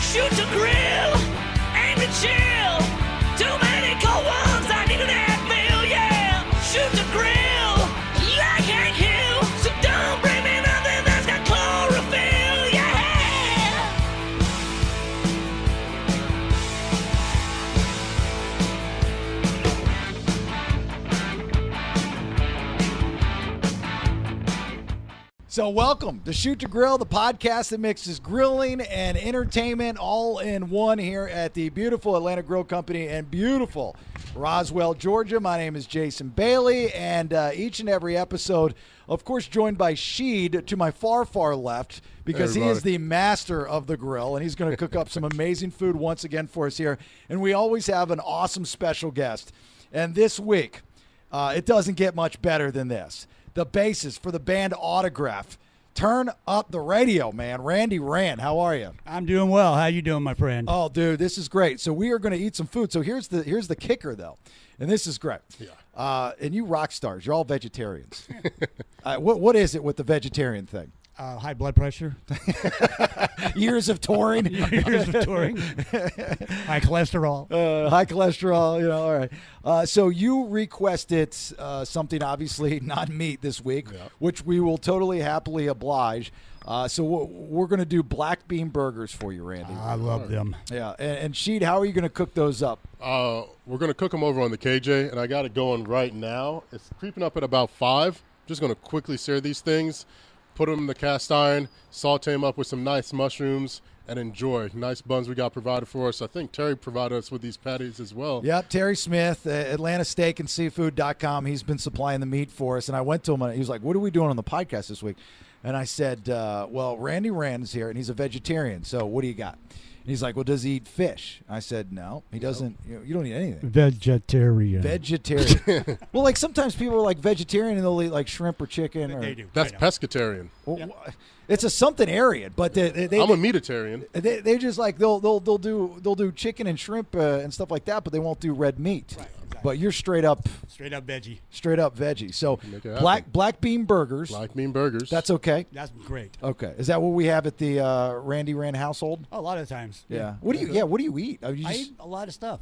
Shoot to grill, aim to chill. Too many cold ones, I need an Advil, yeah. Shoot to grill, I can't kill. So don't bring me nothing that's got chlorophyll, yeah. So welcome to Shoot to Grill, the podcast that mixes grilling and entertainment all in one here at the beautiful Atlanta Grill Company in beautiful Roswell, Georgia. My name is Jason Bailey, and each and every episode, of course, joined by Sheed to my far, far left, because he is the master of the grill, and he's going to cook up some amazing food once again for us here. And we always have an awesome special guest. And this week, it doesn't get much better than this. The bassist for the band Autograph. Turn up the radio, man. Randy Rand, how are you? I'm doing well. How you doing, my friend? Oh, dude, this is great. So we are going to eat some food. So here's the kicker, though, and this is great. Yeah. And you rock stars, you're all vegetarians. What is it with the vegetarian thing? High blood pressure. Years of touring. Years of touring. High cholesterol. High cholesterol, all right. So you requested something, obviously, not meat this week, which we will totally happily oblige. So we're going to do black bean burgers for you, Randy. I love them. Yeah. And Sheed, how are you going to cook those up? We're going to cook them over on the KJ, and I got it going right now. It's creeping up at about 5. Just going to quickly sear these things. Put them in the cast iron, saute them up with some nice mushrooms, and enjoy. Nice buns we got provided for us. I think Terry provided us with these patties as well. Yep, Terry Smith, AtlantaSteakandSeafood.com. He's been supplying the meat for us. And I went to him, and he was like, what are we doing on the podcast this week? And I said, well, Randy Rand is here, and he's a vegetarian. So what do you got? And he's like, well, does he eat fish? I said, no, he doesn't. You don't eat anything. Vegetarian. Well, like sometimes people are like vegetarian and they'll eat like shrimp or chicken. Or, they do. That's pescatarian. Well, it's a something Aryan, but they I'm a meatitarian. They just like they'll do chicken and shrimp and stuff like that, but they won't do red meat. Right, exactly. But you're straight up veggie. Straight up veggie. So black bean burgers. Black bean burgers. That's okay. That's great. Okay. Is that what we have at the Randy Rand household? A lot of times. Yeah. What do you eat? I eat a lot of stuff.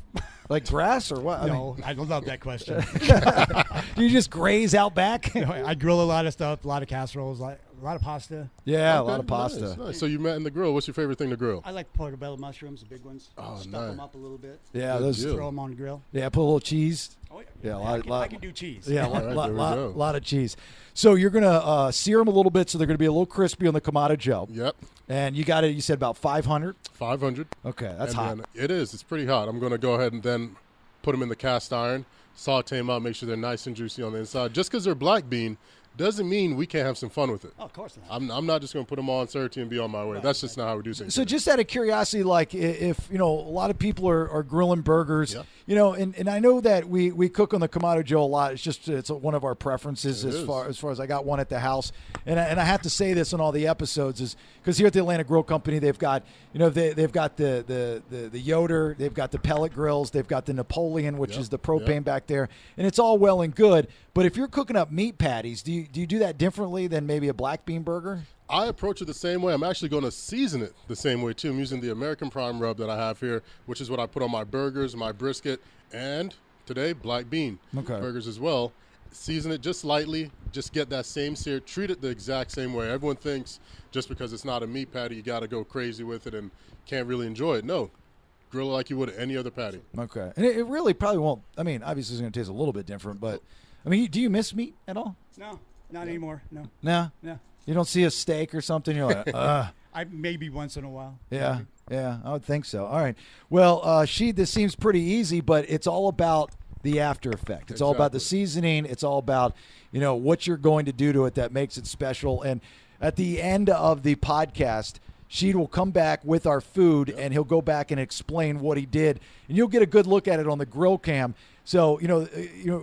Like grass or what? No, I love that question. Do you just graze out back? I grill a lot of stuff, a lot of casseroles, a lot of pasta. Yeah, Okay, a lot of pasta. Nice. So you met in the grill. What's your favorite thing to grill? I like portobello mushrooms, the big ones. Oh, Stuff nice. them up a little bit. Yeah, those. deal. Throw them on the grill. Yeah, put a little cheese. Oh, Yeah, I can do cheese. Yeah, All right, there we go. lot of cheese. So you're gonna sear them a little bit, so they're gonna be a little crispy on the Kamado Joe. Yep. And you got it. You said about 500. 500. Okay, that's and hot. Then it is. It's pretty hot. I'm going to go ahead and then put them in the cast iron, saute them out, make sure they're nice and juicy on the inside. Just because they're black bean doesn't mean we can't have some fun with it. Oh, of course not. I'm not just going to put them on 30 and be on my way. That's just not how we do things. So just out of curiosity, like if a lot of people are grilling burgers, and I know that we cook on the Kamado Joe a lot. It's one of our preferences as far as I got one at the house, and I have to say this on all the episodes is because here at the Atlanta Grill Company they've got they've got the Yoder, they've got the pellet grills, they've got the Napoleon, which is the propane back there, and it's all well and good. But if you're cooking up meat patties, do you do that differently than maybe a black bean burger? I approach it the same way. I'm actually going to season it the same way, too. I'm using the American Prime rub that I have here, which is what I put on my burgers, my brisket, and today, black bean burgers as well. Season it just lightly. Just get that same sear. Treat it the exact same way. Everyone thinks just because it's not a meat patty, you got to go crazy with it and can't really enjoy it. No. Grill it like you would any other patty. Okay. And it really probably won't. I mean, obviously it's going to taste a little bit different, but, I mean, do you miss meat at all? No, not anymore. No. No? No. You don't see a steak or something, you're like, I maybe once in a while. Yeah, yeah, I would think so. All right. Well, this seems pretty easy, but it's all about the after effect. It's all about the seasoning. It's all about, what you're going to do to it that makes it special. And at the end of the podcast, Sheed will come back with our food, and he'll go back and explain what he did. And you'll get a good look at it on the grill cam. So,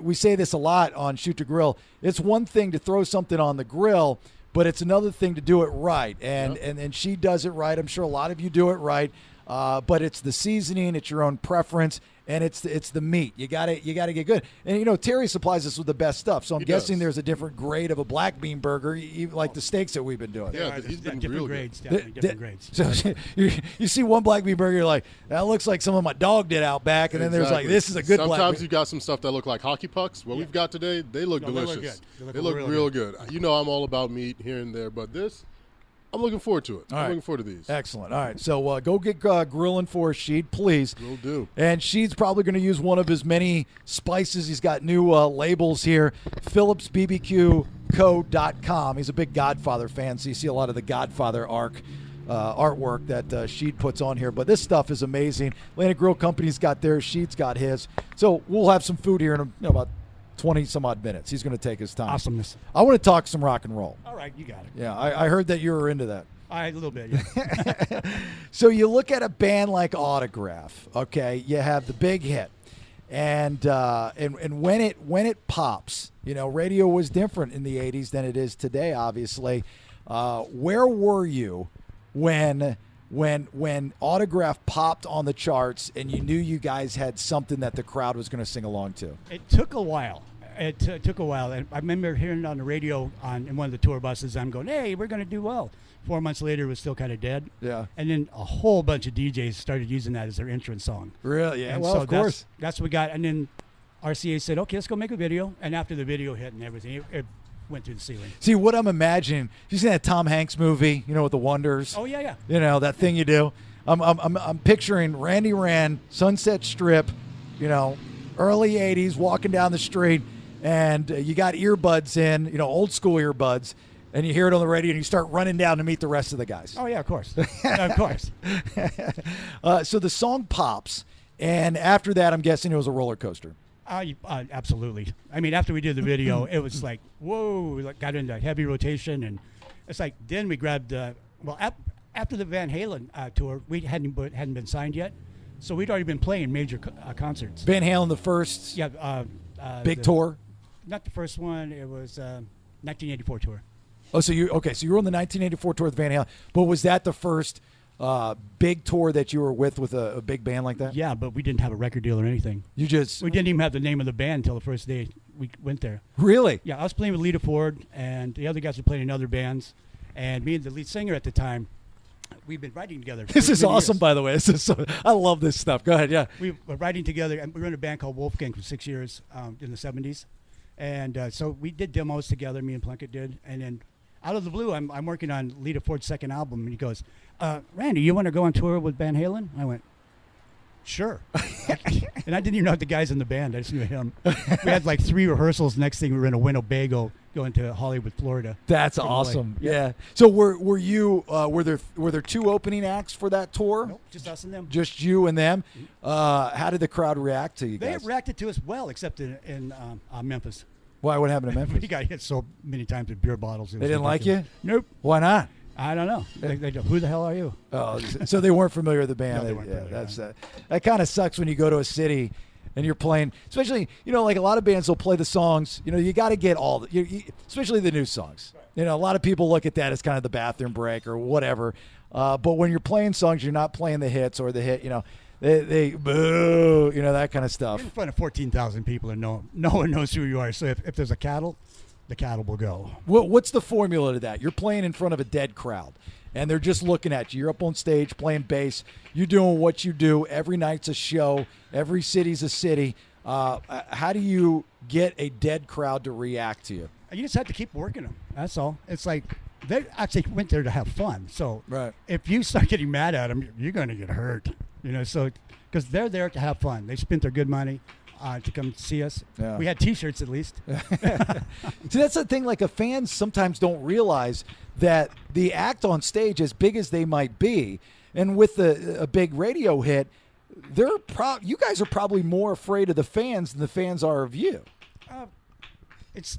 we say this a lot on Shoot to Grill. It's one thing to throw something on the grill, but it's another thing to do it right. And she does it right. I'm sure a lot of you do it right. but it's the seasoning, it's your own preference, and it's the meat. You got to get good. And Terry supplies us with the best stuff. So I'm guessing there's a different grade of a black bean burger, even like the steaks that we've been doing. Yeah, he's been real grades, good. definitely different grades. So you see one black bean burger, you're like, that looks like some of my dog did out back, and then there's like, this is a good black bean. Sometimes you got some stuff that look like hockey pucks. What we've got today, they look delicious. They look real good. I'm all about meat here and there, but this, I'm looking forward to it. I'm looking forward to these. Excellent. All right. So go get grilling for us, Sheed, please. Will do. And Sheed's probably going to use one of his many spices. He's got new labels here. PhillipsBBQCo.com. He's a big Godfather fan, so you see a lot of the Godfather artwork that Sheed puts on here. But this stuff is amazing. Atlantic Grill Company's got theirs. Sheed's got his. So we'll have some food here in about 20-some-odd minutes. He's going to take his time. Awesomeness. I want to talk some rock and roll. All right, you got it. Yeah, I heard that you were into that. A little bit, yeah. So you look at a band like Autograph, okay? You have the big hit. And when it pops, radio was different in the 80s than it is today, obviously. Where were you when Autograph popped on the charts and you knew you guys had something that the crowd was going to sing along to? It took a while. It took a while. And I remember hearing it on the radio in one of the tour buses. I'm going, hey, we're going to do well. 4 months later, it was still kind of dead. Yeah. And then a whole bunch of DJs started using that as their entrance song. Really? Yeah, and well, so of course. That's what we got. And then RCA said, okay, let's go make a video. And after the video hit and everything, it went through the ceiling. See, what I'm imagining, you seen that Tom Hanks movie, with the Wonders? Oh, yeah. That thing you do. I'm picturing Randy Rand, Sunset Strip, early 80s, walking down the street, and you got earbuds in, old school earbuds, and you hear it on the radio, and you start running down to meet the rest of the guys. Oh, yeah, of course. Of course. So the song pops, and after that, I'm guessing it was a roller coaster. Absolutely. I mean, after we did the video, it was like, whoa, we got into heavy rotation, and it's like, then we grabbed, after the Van Halen tour, we hadn't been signed yet, so we'd already been playing major concerts. Van Halen, the first big tour? Not the first one, it was 1984 tour. Oh, so you were on the 1984 tour with Van Halen, but was that the first big tour that you were with a big band like that? Yeah, but we didn't have a record deal or anything. We didn't even have the name of the band until the first day we went there. Really? Yeah, I was playing with Lita Ford, and the other guys were playing in other bands, and me and the lead singer at the time, we've been writing together. This is awesome, years. by the way. I love this stuff. Go ahead, yeah. We were writing together, and we were in a band called Wolfgang for 6 years in the 70s, and so we did demos together, me and Plunkett did, and then out of the blue, I'm working on Lita Ford's second album, and he goes, Randy, you want to go on tour with Van Halen? I went, sure. And I didn't even know the guys in the band. I just knew him. We had like 3 rehearsals. Next thing, we were in a Winnebago going to Hollywood, Florida. That's awesome. Yeah. So were you were there 2 opening acts for that tour? Nope, just us and them. Just you and them. How did the crowd react to you guys? They reacted to us well, except in Memphis. Why? What happened to Memphis? We got hit so many times with beer bottles. They didn't like you? Nope. Why not? I don't know. They who the hell are you? Oh, so they weren't familiar with the band. No, they weren't familiar. That's that kind of sucks when you go to a city and you're playing, especially like a lot of bands will play the songs. You got to get all especially the new songs. Right. A lot of people look at that as kind of the bathroom break or whatever. But when you're playing songs, you're not playing the hits or the hit. They boo, that kind of stuff. You're in front of 14,000 people and no one knows who you are. So if there's a cattle, the cattle will go. What's the formula to that? You're playing in front of a dead crowd, and they're just looking at you. You're up on stage playing bass. You're doing what you do. Every night's a show. Every city's a city. How do you get a dead crowd to react to you? You just have to keep working them. That's all. It's like they actually went there to have fun. So if you start getting mad at them, you're going to get hurt. So because they're there to have fun. They spent their good money to come see us. Yeah. We had T-shirts at least. See, that's the thing. Like, fans sometimes don't realize that the act on stage, as big as they might be, and with a big radio hit, you guys are probably more afraid of the fans than the fans are of you. It's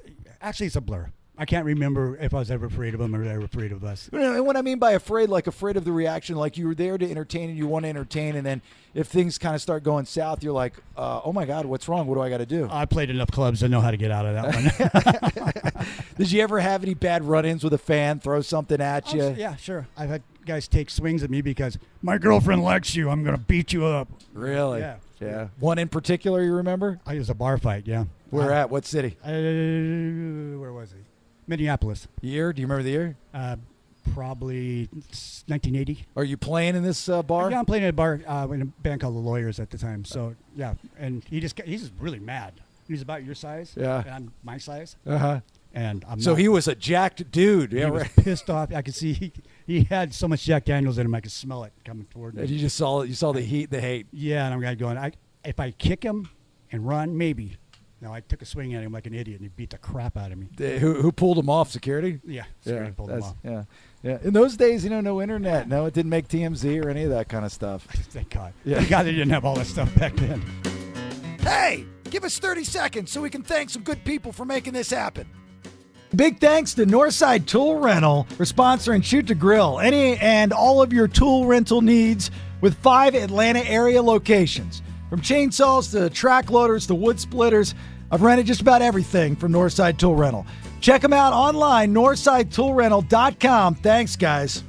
a blur. I can't remember if I was ever afraid of them or they were afraid of us. And what I mean by afraid, like afraid of the reaction, like you were there to entertain and you want to entertain, and then if things kind of start going south, you're like, oh my God, what's wrong? What do I got to do? I played enough clubs to know how to get out of that one. Did you ever have any bad run-ins with a fan, throw something at you? Yeah, sure. I've had guys take swings at me because my girlfriend likes you. I'm going to beat you up. Really? Yeah. One in particular you remember? It was a bar fight, yeah. Where at? What city? Where was he? Minneapolis. Year? Do you remember the year? Probably 1980. Are you playing in this bar? Yeah, I'm playing at a bar in a band called The Lawyers at the time. So, yeah. And he's just really mad. He's about your size. Yeah. And I'm my size. Uh-huh. And I'm So not. he was a jacked dude. He Yeah, was right. pissed off. I could see he had so much Jack Daniels in him. I could smell it coming toward me. And you saw the heat, the hate. Yeah, and I'm going, if I kick him and run, maybe. No, I took a swing at him like an idiot, and he beat the crap out of me. Who pulled him off? Security? Yeah, security pulled him off. Yeah. In those days, no internet. No, it didn't make TMZ or any of that kind of stuff. Thank God. Yeah. Thank God they didn't have all that stuff back then. Hey, give us 30 seconds so we can thank some good people for making this happen. Big thanks to Northside Tool Rental for sponsoring Shoot to Grill. Any and all of your tool rental needs with 5 Atlanta area locations. From chainsaws to track loaders to wood splitters, I've rented just about everything from Northside Tool Rental. Check them out online, northsidetoolrental.com. Thanks, guys.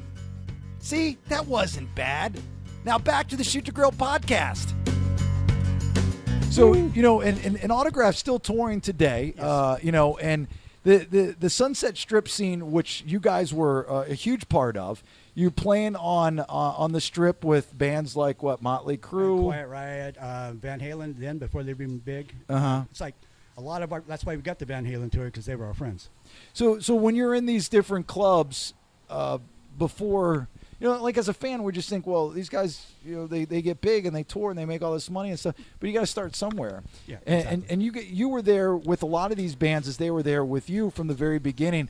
See, that wasn't bad. Now back to the Shoot to Grill podcast. So, and Autograph's still touring today, Yes. And the Sunset Strip scene, which you guys were a huge part of, you're playing on the Strip with bands like, Motley Crue? Quiet Riot, Van Halen then, before they were even big. Uh-huh. It's like a lot of that's why we got the Van Halen tour, because they were our friends. So when you're in these different clubs before, like as a fan, we just think, well, these guys, they get big and they tour and they make all this money and stuff, but you got to start somewhere. Yeah, And you were there with a lot of these bands as they were there with you from the very beginning.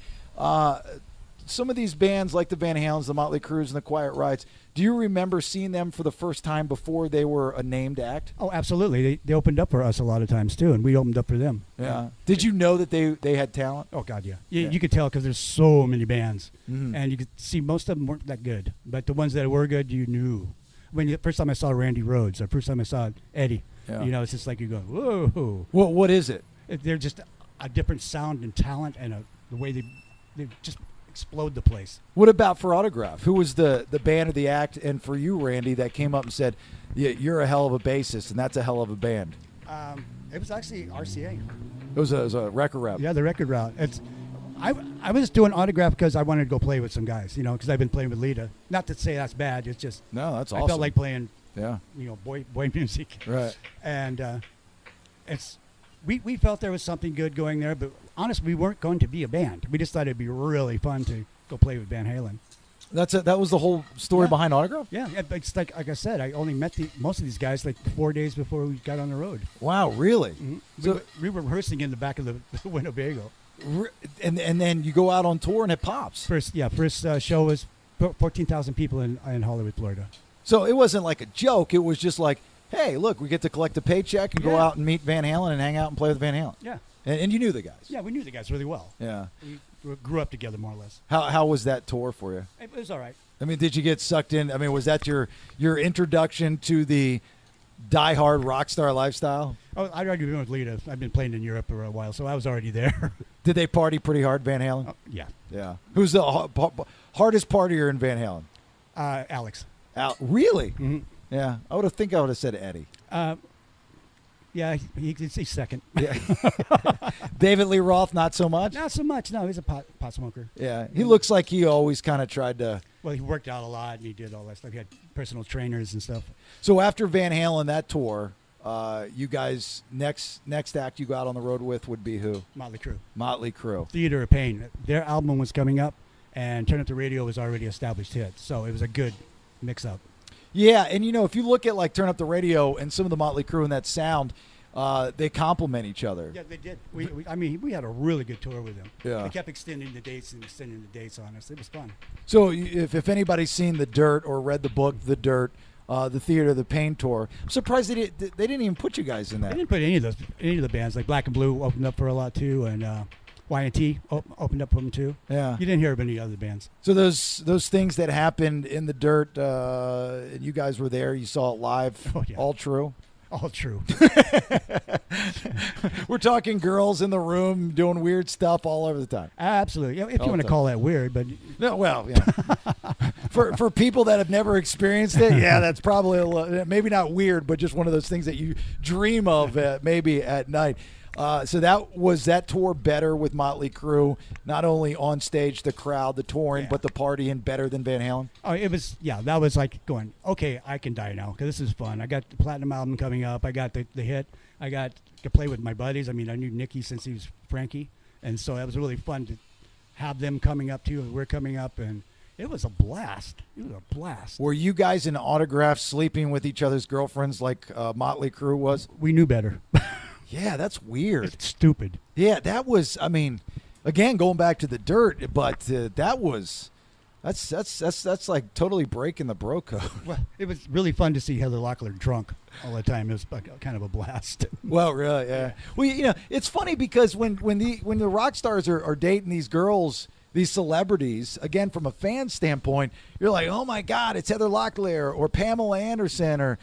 Some of these bands like the Van Halens, the Motley Crues, and the Quiet Rides, do you remember seeing them for the first time before they were a named act? Oh, absolutely. They opened up for us a lot of times too, and we opened up for them. Yeah. Did you know that they had talent? Oh God, yeah. You could tell because there's so many bands, Mhm. and you could see most of them weren't that good, but the ones that were good, you knew. When the first time I saw Randy Rhoads, or first time I saw Eddie, it's just like you go, whoa. What is it? They're just a different sound and talent, and the way they just explode the place. What about for Autograph? Who was the band or the act, and for you, Randy, that came up and said, yeah, you're a hell of a bassist, and that's a hell of a band? It was actually RCA. It was a record rep. Yeah, the record route. I was doing Autograph because I wanted to go play with some guys, because I've been playing with Lita. Not to say that's bad. It's just No, that's I awesome. felt like playing, Yeah. boy music. Right. And we felt there was something good going there, but honestly, we weren't going to be a band. We just thought it'd be really fun to go play with Van Halen. That was the whole story Yeah. behind Autograph? Yeah, it's like I said, I only met most of these guys like 4 days before we got on the road. Wow, really? Mm-hmm. So, we were rehearsing in the back of the Winnebago. and then you go out on tour and it pops. First show was 14,000 people in Hollywood, Florida. So it wasn't like a joke. It was just like, hey, look, we get to collect a paycheck and go Yeah. out and meet Van Halen and hang out and play with Van Halen. Yeah. And you knew the guys. Yeah, we knew the guys really well. Yeah. We grew up together more or less. How was that tour for you? It was all right. I mean, did you get sucked in? I mean, was that your introduction to the diehard rock star lifestyle? Oh, I'd already been with Lita. I've been playing in Europe for a while, so I was already there. Did they party pretty hard, Van Halen? Yeah. Yeah. Who's the hardest partier in Van Halen? Alex. Really? Mm-hmm. Yeah. I would have said Eddie. Yeah, he's second. Yeah. David Lee Roth, not so much? Not so much. No, he's a pot smoker. Yeah. He looks like he always kind of tried to. Well, he worked out a lot, and he did all that stuff. He had personal trainers and stuff. So after Van Halen, that tour, you guys, next act you got on the road with would be who? Motley Crue. Motley Crue. Theater of Pain. Their album was coming up, and Turn Up the Radio was already established hit, so it was a good mix-up. Yeah, and if you look at like Turn Up the Radio and some of the Motley Crue and that sound, they complement each other. Yeah, they did. We had a really good tour with them. Yeah. They kept extending the dates on us. It was fun. So if anybody's seen The Dirt or read the book The Dirt, the Theater of the Pain tour, I'm surprised they didn't even put you guys in They that. didn't put any of the bands, like Black and Blue opened up for a lot too, and Y&T opened up for them too. Yeah. You didn't hear of any other bands. So those things that happened in The Dirt, you guys were there, you saw it live, Oh, yeah. all true? All true. We're talking girls in the room doing weird stuff all over the time. Absolutely. If All you want the to call that weird, but No, well, yeah. for people that have never experienced it, yeah, that's probably maybe not weird, but just one of those things that you dream of maybe at night. So that tour better with Motley Crue, not only on stage, the crowd, the touring, but the partying better than Van Halen? Oh, it was, that was like going, okay, I can die now because this is fun. I got the platinum album coming up. I got the hit. I got to play with my buddies. I mean, I knew Nicky since he was Frankie, and so it was really fun to have them coming up too. We're coming up, and it was a blast. Were you guys in autographs sleeping with each other's girlfriends like Motley Crue was? We knew better. Yeah, that's weird. It's stupid. Yeah, that was. I mean, again, going back to the dirt, but that's like totally breaking the bro code. Well, it was really fun to see Heather Locklear drunk all the time. It was kind of a blast. Well, really, yeah. Well, it's funny because when the rock stars are dating these girls, these celebrities, again, from a fan standpoint, you're like, oh my God, it's Heather Locklear or Pamela Anderson or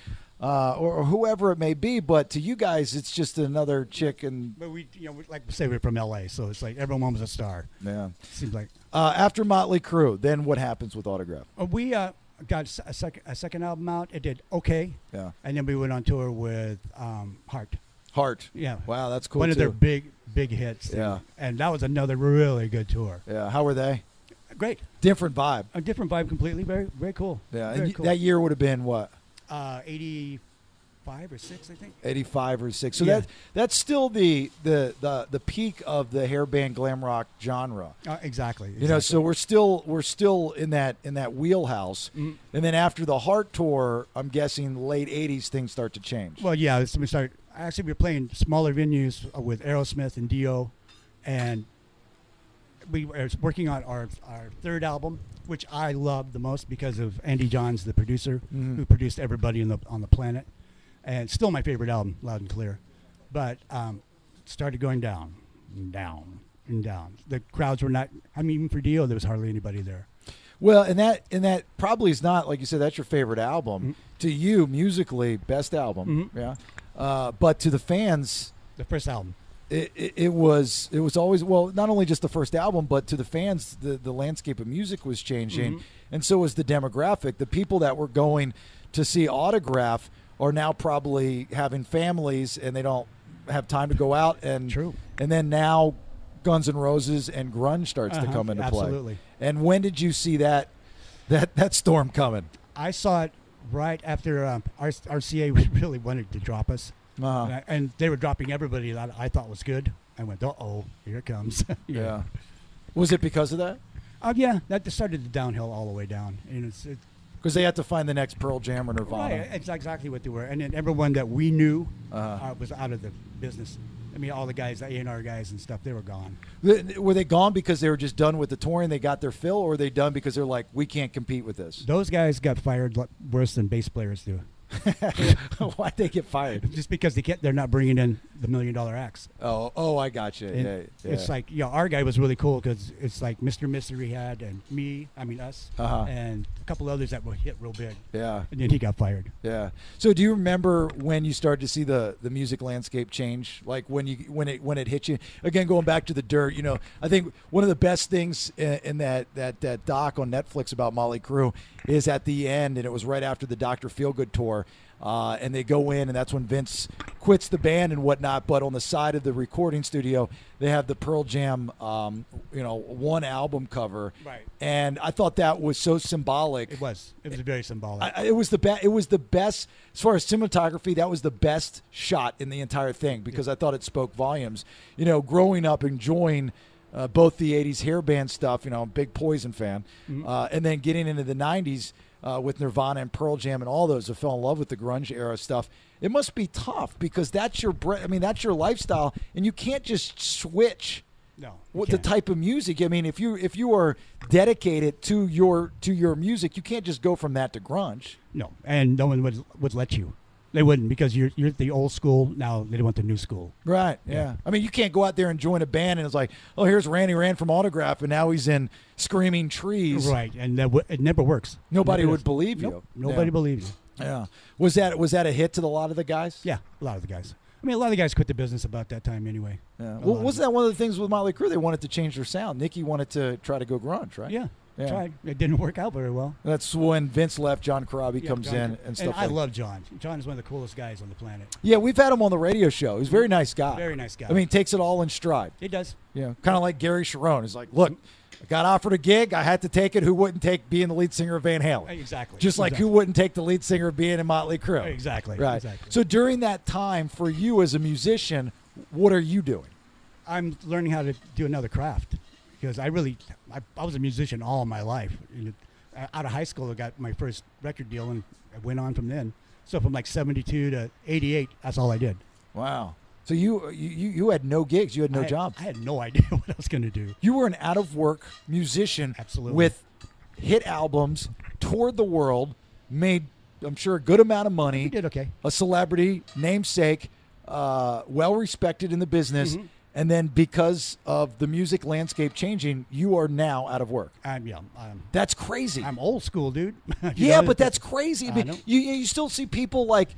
whoever it may be, but to you guys, it's just another chick. But we like to say we're from L.A., so it's like everyone was a star. Yeah, seems like. After Motley Crue, then what happens with Autograph? We got a second album out. It did okay. Yeah, and then we went on tour with Heart. Yeah. Wow, that's cool. One too. of their big hits. Yeah, and that was another really good tour. Yeah, how were they? Great. Different vibe. A different vibe completely. Very very cool. Yeah, very and cool. That year would have been what? 85 or 6, I think. 85 or 6. So that's still the peak of the hair band glam rock genre. Exactly. So we're still in that wheelhouse. Mm-hmm. And then after the Heart tour, I'm guessing late 80s things start to change. Well, yeah, we started. Actually, we were playing smaller venues with Aerosmith and Dio, and we were working on our third album, which I loved the most because of Andy Johns, the producer, who produced everybody on the planet. And still my favorite album, Loud and Clear. But it started going down and down and down. The crowds were not, even for Dio, there was hardly anybody there. Well, and that probably is not, like you said, that's your favorite album. Mm-hmm. To you, musically, best album. Mm-hmm. Yeah. But to the fans, the first album. It was always, well, not only just the first album, but to the fans, the landscape of music was changing, and so was the demographic. The people that were going to see Autograph are now probably having families, and they don't have time to go out. And True. And then now Guns N' Roses and grunge starts to come into play. Absolutely. And when did you see that storm coming? I saw it right after RCA really wanted to drop us. Uh-huh. And they were dropping everybody that I thought was good. I went, uh-oh, here it comes. Yeah. Was it because of that? Yeah, that started the downhill all the way down. And because they had to find the next Pearl Jam or Nirvana. Right, it's exactly what they were. And then everyone that we knew was out of the business. All the guys, the A&R guys and stuff, they were gone. Were they gone because they were just done with the touring, they got their fill, or were they done because they're like, we can't compete with this? Those guys got fired worse than bass players do. Why'd they get fired? Just because they're not bringing in the $1 million acts. Oh, I got you. Yeah. It's like, our guy was really cool because it's like Mr. Mystery had, and us, and a couple others that were hit real big. Yeah. And then he got fired. Yeah. So do you remember when you started to see the music landscape change? Like when it hit you? Again, going back to the dirt, I think one of the best things in that doc on Netflix about Motley Crue is at the end, and it was right after the Dr. Feelgood tour, and they go in, and that's when Vince quits the band and whatnot. But on the side of the recording studio, they have the Pearl Jam, one album cover. Right. And I thought that was so symbolic. It was very symbolic. It was the best as far as cinematography. That was the best shot in the entire thing because I thought it spoke volumes. Growing up enjoying both the '80s hair band stuff. I'm a big Poison fan, and then getting into the '90s. With Nirvana and Pearl Jam and all those, I fell in love with the grunge era stuff. It must be tough because that's your that's your lifestyle, and you can't just switch. No, the type of music. If you are dedicated to your music, you can't just go from that to grunge. No, and no one would let you. They wouldn't because you're the old school. Now they want the new school. Right. Yeah. You can't go out there and join a band and it's like, oh, here's Randy Rand from Autograph, and now he's in Screaming Trees. Right, and it never works. Nobody would believe you. Nope. Nobody believes you. Yeah. Was that a hit to a lot of the guys? Yeah, a lot of the guys. A lot of the guys quit the business about that time anyway. Yeah. Well, wasn't that one of the things with Motley Crue? They wanted to change their sound. Nicky wanted to try to go grunge, right? Yeah. Yeah. Tried. It didn't work out very well. That's when Vince left. John Corabi comes in and stuff. I love John. John is one of the coolest guys on the planet. Yeah, we've had him on the radio show. He's a very nice guy. Very nice guy. I mean, takes it all in stride. He does. Yeah, kind of like Gary Sharon. He's like, look, I got offered a gig. I had to take it. Who wouldn't take being the lead singer of Van Halen? Exactly. Just like who wouldn't take the lead singer of being in Motley Crue? Exactly. Right. Exactly. So during that time, for you as a musician, what are you doing? I'm learning how to do another craft because I was a musician all my life. Out of high school, I got my first record deal, and I went on from then. So from like 72 to 88, that's all I did. Wow. So you had no gigs. You had no job. I had no idea what I was going to do. You were an out-of-work musician. Absolutely. With hit albums, toured the world, made, I'm sure, a good amount of money. You did okay. A celebrity, namesake, well-respected in the business. Mm-hmm. And then because of the music landscape changing, you are now out of work. That's crazy. I'm old school, dude. But that's crazy. I mean, you still see people like,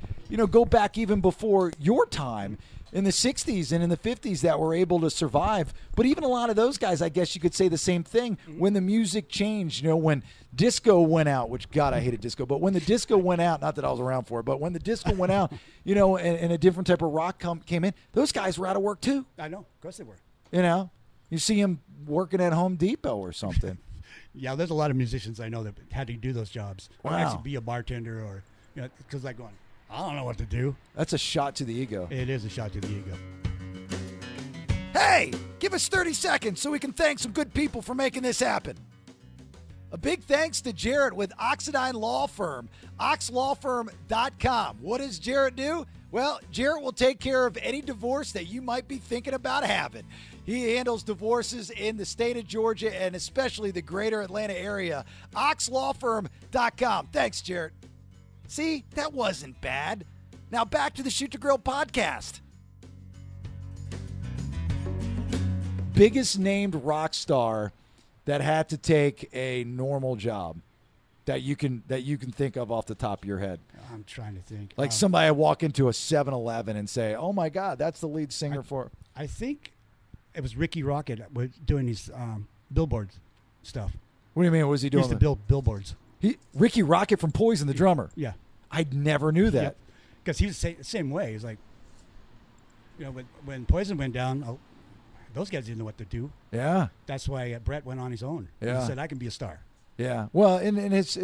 go back even before your time in the 60s and in the 50s that were able to survive. But even a lot of those guys, I guess you could say the same thing when the music changed, when disco went out, which, God, I hated disco. But when the disco went out, not that I was around for it, but when the disco went out, and a different type of rock came in, those guys were out of work too. I know. Of course they were. You see them working at Home Depot or something. Yeah, there's a lot of musicians I know that had to do those jobs. Or Wow. actually be a bartender or, because like going, I don't know what to do. That's a shot to the ego. It is a shot to the ego. Hey, give us 30 seconds so we can thank some good people for making this happen. A big thanks to Jarrett with Oxendine Law Firm, oxlawfirm.com. What does Jarrett do? Well, Jarrett will take care of any divorce that you might be thinking about having. He handles divorces in the state of Georgia and especially the greater Atlanta area. oxlawfirm.com. Thanks, Jarrett. See, that wasn't bad. Now back to the Shoot to Grill podcast. Biggest named rock star that had to take a normal job that you can think of off the top of your head. I'm trying to think. Like somebody walk into a 7-Eleven and say, "Oh my God, that's the lead singer for." I think it was Ricky Rocket doing his billboard stuff. What do you mean? What was he He doing? used to build billboards. Ricky Rocket from Poison, the drummer. Yeah. I never knew that. Because he was the same way. He's like, when Poison went down, those guys didn't know what to do. Yeah. That's why Brett went on his own. Yeah. He said, I can be a star. Yeah. Well, and it's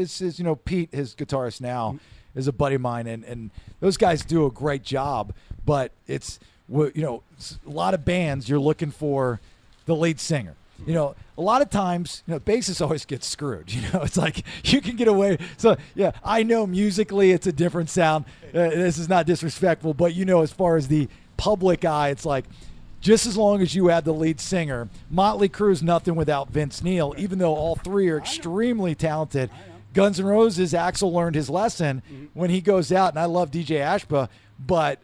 Pete, his guitarist now, is a buddy of mine, and those guys do a great job. But it's a lot of bands you're looking for the lead singer. A lot of times, bassists always get screwed. It's like you can get away. So, yeah, I know musically it's a different sound. This is not disrespectful, but, as far as the public eye, it's like just as long as you have the lead singer. Motley Crue is nothing without Vince Neil, even though all three are extremely talented. Guns N' Roses, Axl learned his lesson when he goes out, and I love DJ Ashba, but,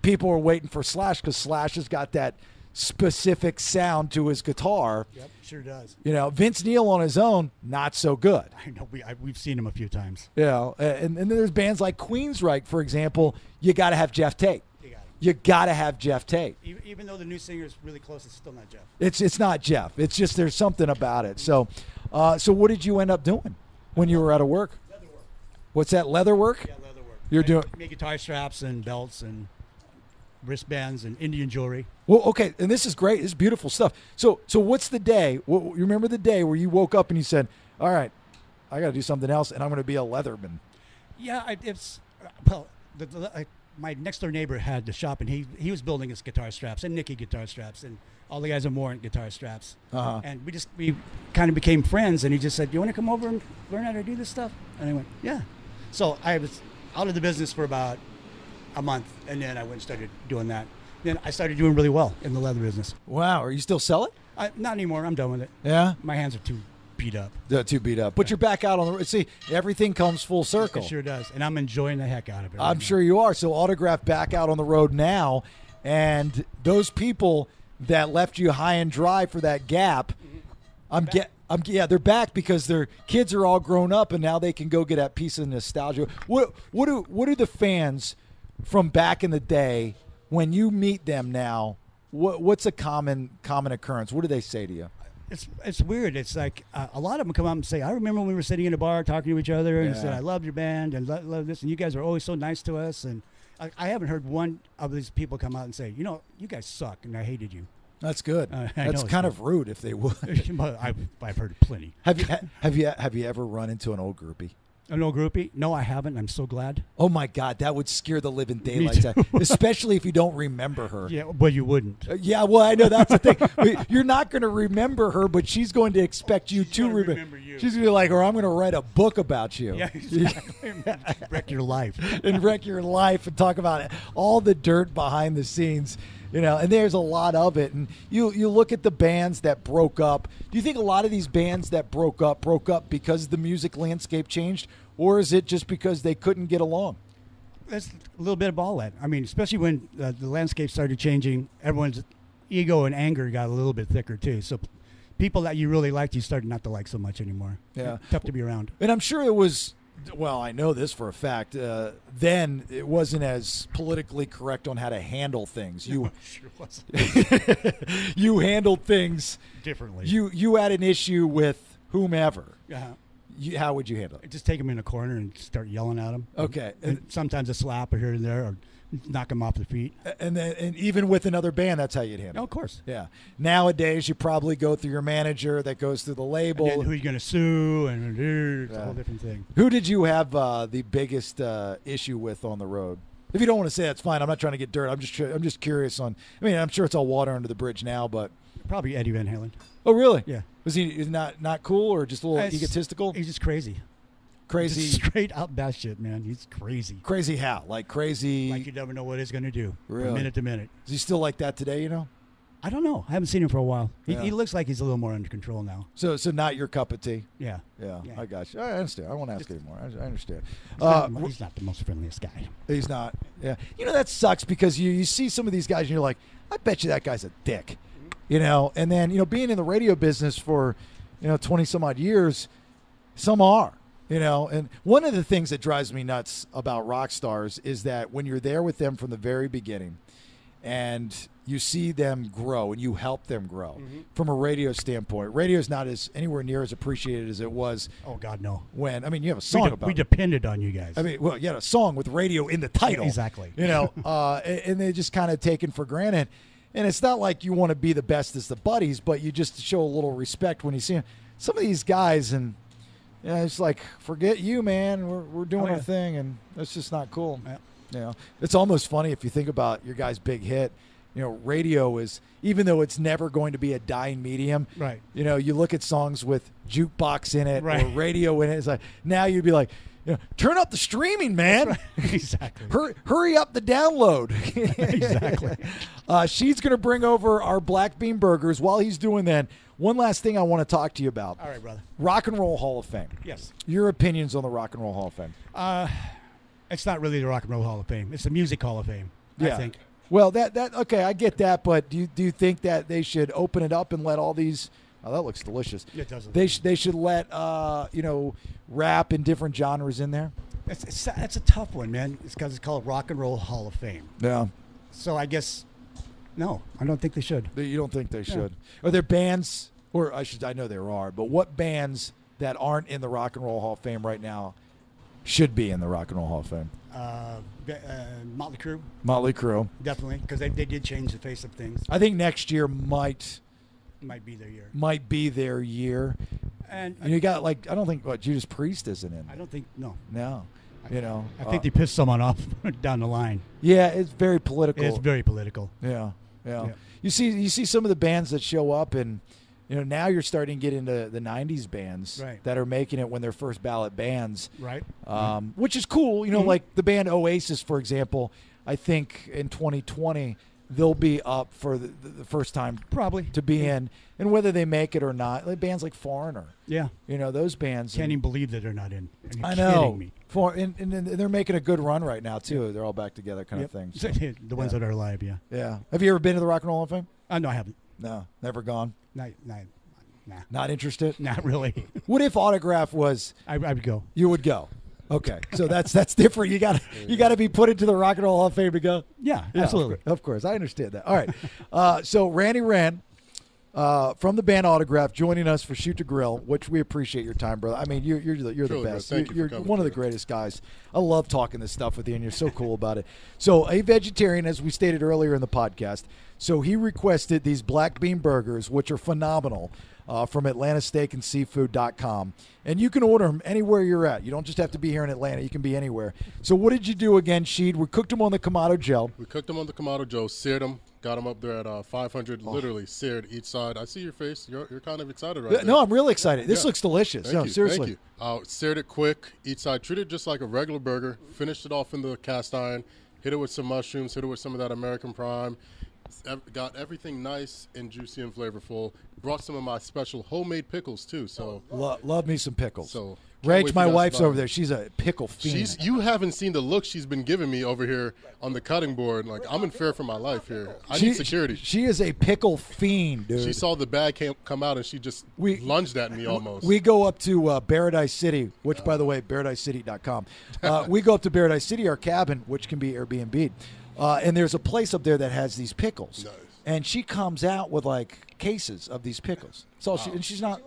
people are waiting for Slash because Slash has got that specific sound to his guitar. Yep, sure does. Vince Neil on his own, not so good. I know. We've seen him a few times. And then there's bands like Queensryche, for example. You got to have Jeff Tate. You got to have Jeff Tate. Even though the new singer is really close, it's still not Jeff. It's not Jeff. It's just there's something about it. So what did you end up doing when you were out of work? Leather work. What's that, leather work? Yeah, leather work. You're doing make guitar straps and belts and wristbands and Indian jewelry. Well, okay, and this is great. This is beautiful stuff. So what's the day? You remember the day where you woke up and you said, "All right, I got to do something else, and I'm going to be a leatherman." Yeah, my next door neighbor had the shop, and he was building his guitar straps and Nicky guitar straps, and all the guys at Warrant guitar straps. Uh-huh. And we kind of became friends, and he just said, "You want to come over and learn how to do this stuff?" And I went, "Yeah." So I was out of the business for about a month, and then I went and started doing that. Then I started doing really well in the leather business. Wow, are you still selling? Not anymore. I'm done with it. Yeah? My hands are too beat up. They're too beat up. But you're back out on the road. See, everything comes full circle. It sure does. And I'm enjoying the heck out of it. I'm sure you are. So Autograph back out on the road now. And those people that left you high and dry for that gap, they're back because their kids are all grown up and now they can go get that piece of nostalgia. What do the fans from back in the day, when you meet them now, what's a common occurrence? What do they say to you? It's weird. It's like a lot of them come up and say, I remember when we were sitting in a bar talking to each other and said, I love your band and love this, and you guys are always so nice to us. And I haven't heard one of these people come out and say, you know, you guys suck and I hated you. That's good. That's know, kind of rude if they would. But I've heard plenty. Have you ever run into an old groupie? An old groupie? No, I haven't. I'm so glad. Oh my God, that would scare the living daylights out, especially if you don't remember her. Yeah, but you wouldn't. Yeah, well, I know that's the thing. You're not going to remember her, but she's going to expect you to remember you. She's going to be like, or I'm going to write a book about you. Yeah, exactly. Wreck your life. And wreck your life and talk about it, all the dirt behind the scenes. You know, and there's a lot of it. And you look at the bands that broke up. Do you think a lot of these bands that broke up because the music landscape changed? Or is it just because they couldn't get along? That's a little bit of all that. I mean, especially when the landscape started changing, everyone's ego and anger got a little bit thicker, too. So people that you really liked, you started not to like so much anymore. Yeah. Tough to be around. And I'm sure it was... Well, I know this for a fact. Then it wasn't as politically correct on how to handle things. You sure wasn't. You handled things differently. You had an issue with whomever. How would you handle it? Just take them in a corner and start yelling at them. Okay. And sometimes a slap here and there, or knock them off the feet. And even with another band, that's how you'd handle it. Oh, of course. Yeah. Nowadays, you probably go through your manager that goes through the label. And then who are you going to sue? And it's a whole different thing. Who did you have the biggest issue with on the road? If you don't want to say, that's fine. I'm not trying to get dirt. I'm just curious on. I mean, I'm sure it's all water under the bridge now, but probably Eddie Van Halen. Oh, really? Yeah. Was he not cool or just a little egotistical? He's just crazy. Crazy. Just straight out batshit, man. He's crazy. Crazy how? Like crazy. Like you never know what he's going to do. Really? From minute to minute. Is he still like that today? You know. I don't know. I haven't seen him for a while. Yeah. He looks like he's a little more under control now. So not your cup of tea. Yeah. Yeah. I got you. I understand. I won't ask anymore. I understand. He's not the most friendliest guy. He's not. Yeah. You know, that sucks because you see some of these guys and you're like, I bet you that guy's a dick. You know, and then, you know, being in the radio business for, 20 some odd years, some are. You know, and one of the things that drives me nuts about rock stars is that when you're there with them from the very beginning and you see them grow and you help them grow from a radio standpoint, radio is not anywhere near as appreciated as it was. Oh, God, no. You have a song about we depended on you guys. I mean, well, you had a song with radio in the title. Exactly. You know, and they just kind of taken for granted. And it's not like you want to be the best as the buddies, but you just show a little respect when you see them. Some of these guys and... Yeah, it's like, forget you, man. We're doing our thing, and that's just not cool. Yeah. You know, it's almost funny if you think about your guy's big hit. You know, radio is, even though it's never going to be a dying medium. Right. You know, you look at songs with jukebox in it right. or radio in it. It's like, now you'd be like, turn up the streaming, man. Right. Exactly. Hurry up the download. Exactly. She's going to bring over our black bean burgers. While he's doing that, one last thing I want to talk to you about. All right, brother. Rock and Roll Hall of Fame. Yes. Your opinions on the Rock and Roll Hall of Fame? It's not really the Rock and Roll Hall of Fame. It's the Music Hall of Fame, I think. Well, that okay, I get that, but do you think that they should open it up and let all these? Oh, that looks delicious. It does. They should let rap and different genres in there. That's a tough one, man. It's because it's called Rock and Roll Hall of Fame. Yeah. So I guess no, I don't think they should. You don't think they should? Are there bands, or I know there are, but what bands that aren't in the Rock and Roll Hall of Fame right now should be in the Rock and Roll Hall of Fame? Motley Crue. Motley Crue. Definitely, because they did change the face of things. I think next year might be their year. Might be their year. And you got I don't think Judas Priest isn't in. I don't think no. I think they pissed someone off down the line. Yeah, it's very political. It's very political. Yeah. You see some of the bands that show up, and now you're starting to get into the '90s bands that are making it when they're first ballot bands, right? Which is cool. Like the band Oasis, for example. I think in 2020 they'll be up for the first time probably to be in, and whether they make it or not, like bands like Foreigner. Yeah, those bands. Can't even believe that they're not in. I know. And they're making a good run right now too. They're all back together, kind of thing. So. The ones that are alive, yeah. Yeah. Have you ever been to the Rock and Roll Hall of Fame? No, I haven't. No, never gone. Nah. Not interested. Not really. What if Autograph was? I would go. You would go. Okay, so that's different. You got to be put into the Rock and Roll Hall of Fame to go. Yeah, absolutely. Of course, I understand that. All right, so Randy Wren, from the band Autograph, joining us for Shoot to Grill, which we appreciate your time, brother. I mean, you're the Truly, best. bro. Thank you You're for coming, one of the brother. greatest guys. I love talking this stuff with you, and you're so cool about it. So, a vegetarian, as we stated earlier in the podcast, so he requested these black bean burgers, which are phenomenal, from AtlantaSteakandSeafood.com. And you can order them anywhere you're at. You don't just have to be here in Atlanta. You can be anywhere. So what did you do again, Sheed? We cooked them on the Kamado Joe. We cooked them on the Kamado Joe, seared them, got them up there at 500, literally seared each side. I see your face. You're kind of excited right there. No, I'm really excited. This Yeah. looks delicious. Thank No, you. seriously. Thank you. Seared it quick, each side. Treated it just like a regular burger. Finished it off in the cast iron. Hit it with some mushrooms. Hit it with some of that American Prime. Got everything nice and juicy and flavorful. Brought some of my special homemade pickles too. So Love me some pickles. So can't wait Rach, for my you guys wife's to buy over them. there. She's a pickle fiend. You haven't seen the look she's been giving me over here on the cutting board. Like, I'm in fear for my life here. I need security. She is a pickle fiend, dude. She saw the bag come out and she just lunged at me almost. We go up to Paradise City, which, by the way, paradisecity.com. We go up to Paradise City, our cabin, which can be Airbnb'd. And there's a place up there that has these pickles. Nice. And she comes out with, like, cases of these pickles. So and she's not...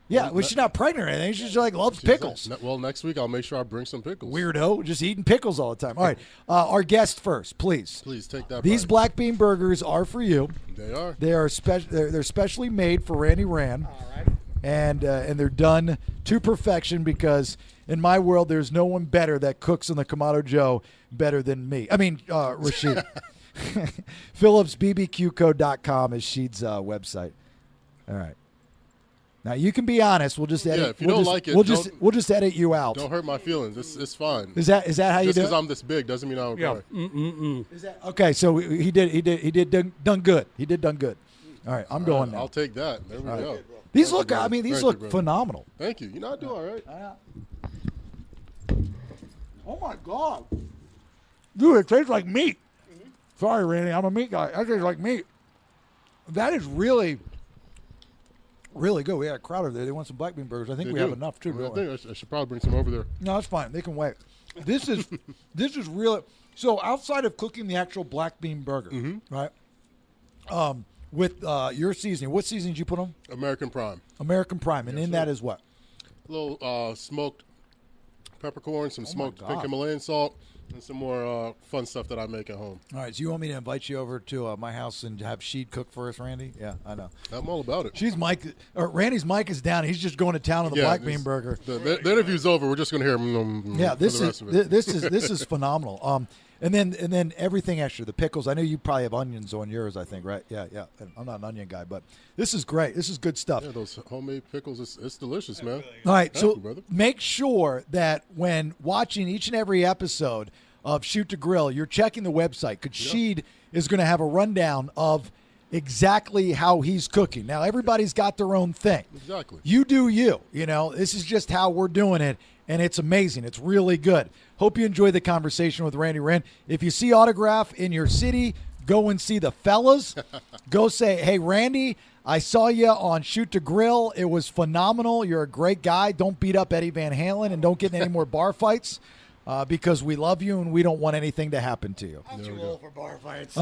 Yeah, well, she's not pregnant or anything. She's like loves pickles. Well, next week I'll make sure I bring some pickles. Weirdo, just eating pickles all the time. All right, our guest first, please. Please take that. These bite. black bean burgers are for you. They are. They are they're specially made for Randy Rand. All right. And they're done to perfection because in my world there's no one better that cooks on the Kamado Joe better than me. I mean, Rashid. PhillipsBBQCode.com is Sheed's website. All right. Now you can be honest. We'll just edit. Yeah, if you don't like it, we'll just edit you out. Don't hurt my feelings. It's fine. Is that how you Just do because it? I'm this big doesn't mean I don't cry. Is that okay? So he did done good. He did done good. All right, I'm going now. I'll take that. There we go. These Thank look. you, brother. I mean, these Thank look you, brother. phenomenal. Thank you. You know I do all right. Oh my god, dude! It tastes like meat. Sorry, Randy. I'm a meat guy. That tastes like meat. That is really, really good. We had a crowd over there. They want some black bean burgers. I think we have enough too. I think I should probably bring some over there. No, that's fine. They can wait. This is really so. Outside of cooking the actual black bean burger, right? With your seasoning, what seasoning did you put on? American Prime. American Prime, and in that is what? A little smoked peppercorn, some smoked God. pink Himalayan salt, and some more fun stuff that I make at home. All right, so you want me to invite you over to my house and have Sheed cook for us, Randy? Yeah, I know. I'm all about it. Randy's mic is down. He's just going to town on the black bean burger. The interview's over. We're just going to hear Yeah, for the rest of it. this is phenomenal. And then everything extra, the pickles. I know you probably have onions on yours, I think, right? Yeah. And I'm not an onion guy, but this is great. This is good stuff. Yeah, those homemade pickles, it's delicious, man. All right, Thank so you, brother. make sure that when watching each and every episode of Shoot to Grill, you're checking the website because Sheed is going to have a rundown of exactly how he's cooking. Now, everybody's got their own thing. Exactly. You do you. You know, this is just how we're doing it, and it's amazing. It's really good. Hope you enjoyed the conversation with Randy Wren. If you see Autograph in your city, go and see the fellas. Go say, hey, Randy, I saw you on Shoot to Grill. It was phenomenal. You're a great guy. Don't beat up Eddie Van Halen and don't get in any more bar fights because we love you and we don't want anything to happen to you. I'm too old for bar fights.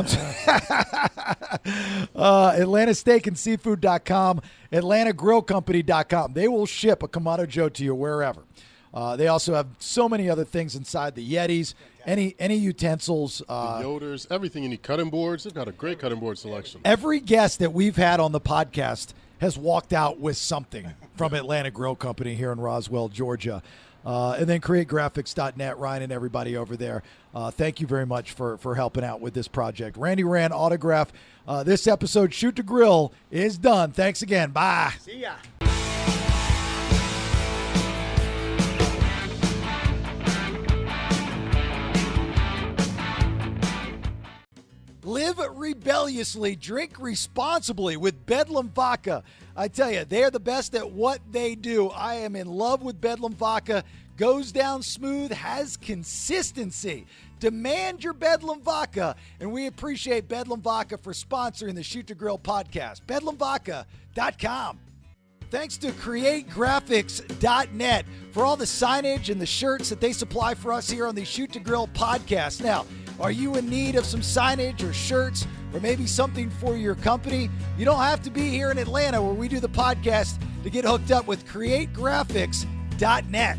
AtlantaSteakandSeafood.com, AtlantaGrillCompany.com. They will ship a Kamado Joe to you wherever. They also have so many other things inside the Yetis, any utensils. The Yoders, everything you need. Cutting boards. They've got a great cutting board selection. Every guest that we've had on the podcast has walked out with something from Atlanta Grill Company here in Roswell, Georgia. And then creategraphics.net, Ryan and everybody over there. Thank you very much for helping out with this project. Randy Rand, Autograph. This episode, Shoot to Grill, is done. Thanks again. Bye. See ya. Live rebelliously, drink responsibly with Bedlam Vodka. I tell you, they are the best at what they do. I am in love with Bedlam Vodka. Goes down smooth, has consistency. Demand your Bedlam Vodka, and we appreciate Bedlam Vodka for sponsoring the Shoot to Grill podcast. BedlamVodka.com. Thanks to CreateGraphics.net for all the signage and the shirts that they supply for us here on the Shoot to Grill podcast. Now, are you in need of some signage or shirts or maybe something for your company, you don't have to be here in Atlanta where we do the podcast to get hooked up with creategraphics.net.